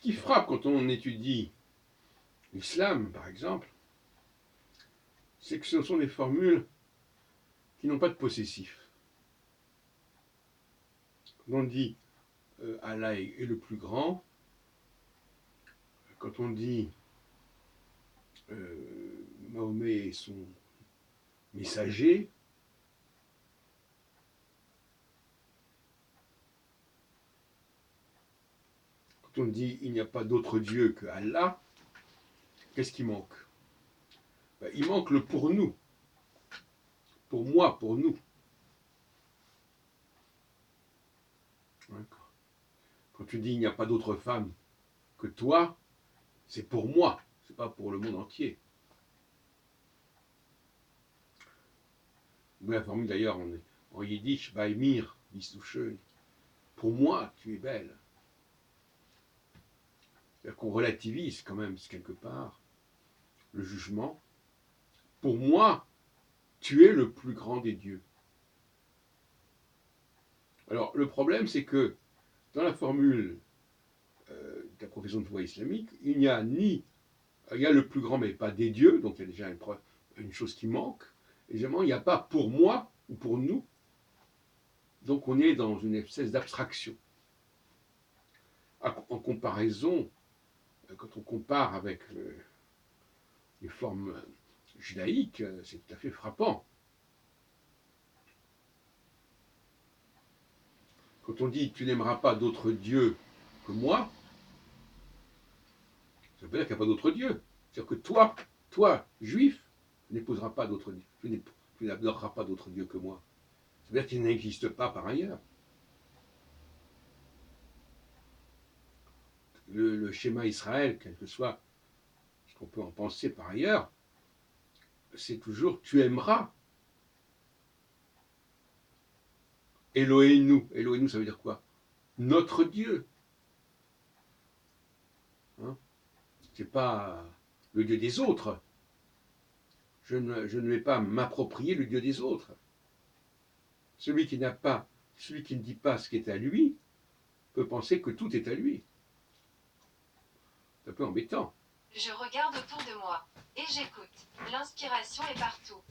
Ce qui frappe quand on étudie l'islam, par exemple, c'est que ce sont des formules qui n'ont pas de possessif. Quand on dit Allah est le plus grand, quand on dit Mahomet est son messager, quand on dit il n'y a pas d'autre Dieu que Allah, qu'est-ce qui manque? Il manque le pour nous, pour moi, pour nous. Quand tu dis il n'y a pas d'autre femme que toi, c'est pour moi, c'est pas pour le monde entier. La formule d'ailleurs en yiddish, bei mir bist du schön. Pour moi, tu es belle. C'est-à-dire qu'on relativise quand même, quelque part, le jugement. Pour moi, tu es le plus grand des dieux. Alors, le problème, c'est que dans la formule de la profession de foi islamique, il y a le plus grand, mais pas des dieux, donc il y a déjà une chose qui manque. Évidemment, il n'y a pas pour moi ou pour nous. Donc on est dans une espèce d'abstraction. En comparaison, quand on compare avec les formes judaïques, c'est tout à fait frappant. Quand on dit tu n'aimeras pas d'autre Dieu que moi, ça veut dire qu'il n'y a pas d'autre Dieu. C'est-à-dire que toi, juif, tu n'épouseras pas d'autre Dieu, tu n'adoreras pas d'autre Dieu que moi. Ça veut dire qu'il n'existe pas par ailleurs. Le schéma Israël, quel que soit ce qu'on peut en penser par ailleurs, c'est toujours tu aimeras. Elohenu, Elohenu ça veut dire quoi? Notre Dieu. Hein, c'est pas le Dieu des autres. Je ne vais pas m'approprier le Dieu des autres. Celui qui ne dit pas ce qui est à lui, peut penser que tout est à lui. C'est un peu embêtant. Je regarde autour de moi et j'écoute. L'inspiration est partout.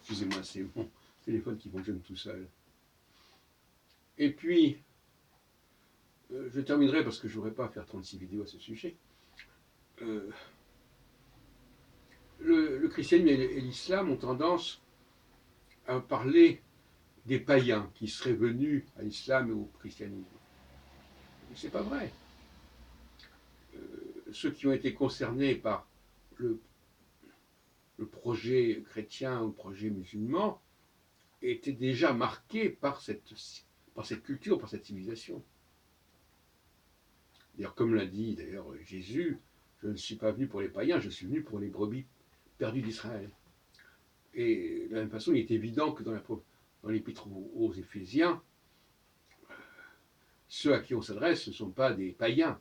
Excusez-moi, c'est mon téléphone qui fonctionne tout seul. Et puis, je terminerai parce que je ne voudrais pas faire 36 vidéos à ce sujet. Le christianisme et l'islam ont tendance à parler des païens qui seraient venus à l'islam et au christianisme. C'est pas vrai. Ceux qui ont été concernés par le projet chrétien ou le projet musulman étaient déjà marqués par cette culture, par cette civilisation. D'ailleurs, comme l'a dit d'ailleurs Jésus, je ne suis pas venu pour les païens, je suis venu pour les brebis perdues d'Israël. Et de la même façon, il est évident que dans l'épître aux Éphésiens, ceux à qui on s'adresse ne sont pas des païens,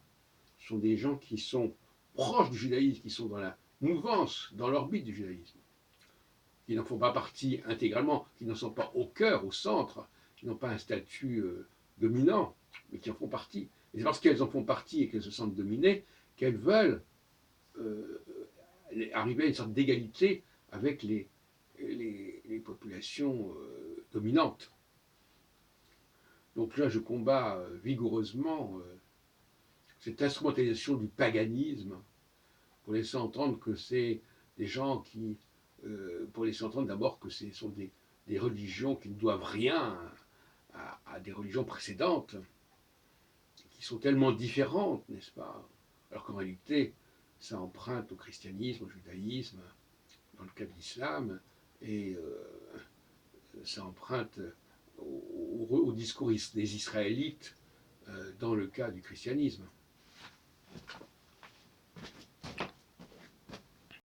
ce sont des gens qui sont proches du judaïsme, qui sont dans la mouvance, dans l'orbite du judaïsme, qui n'en font pas partie intégralement, qui n'en sont pas au cœur, au centre, qui n'ont pas un statut dominant, mais qui en font partie. Et c'est parce qu'elles en font partie et qu'elles se sentent dominées qu'elles veulent arriver à une sorte d'égalité avec les populations dominantes. Donc là, je combats vigoureusement cette instrumentalisation du paganisme pour laisser entendre que c'est des gens qui, pour laisser entendre d'abord que ce sont des religions qui ne doivent rien à des religions précédentes, qui sont tellement différentes, n'est-ce pas? Alors qu'en réalité, ça emprunte au christianisme, au judaïsme, dans le cas de l'islam, et ça emprunte au discours des Israélites dans le cas du christianisme.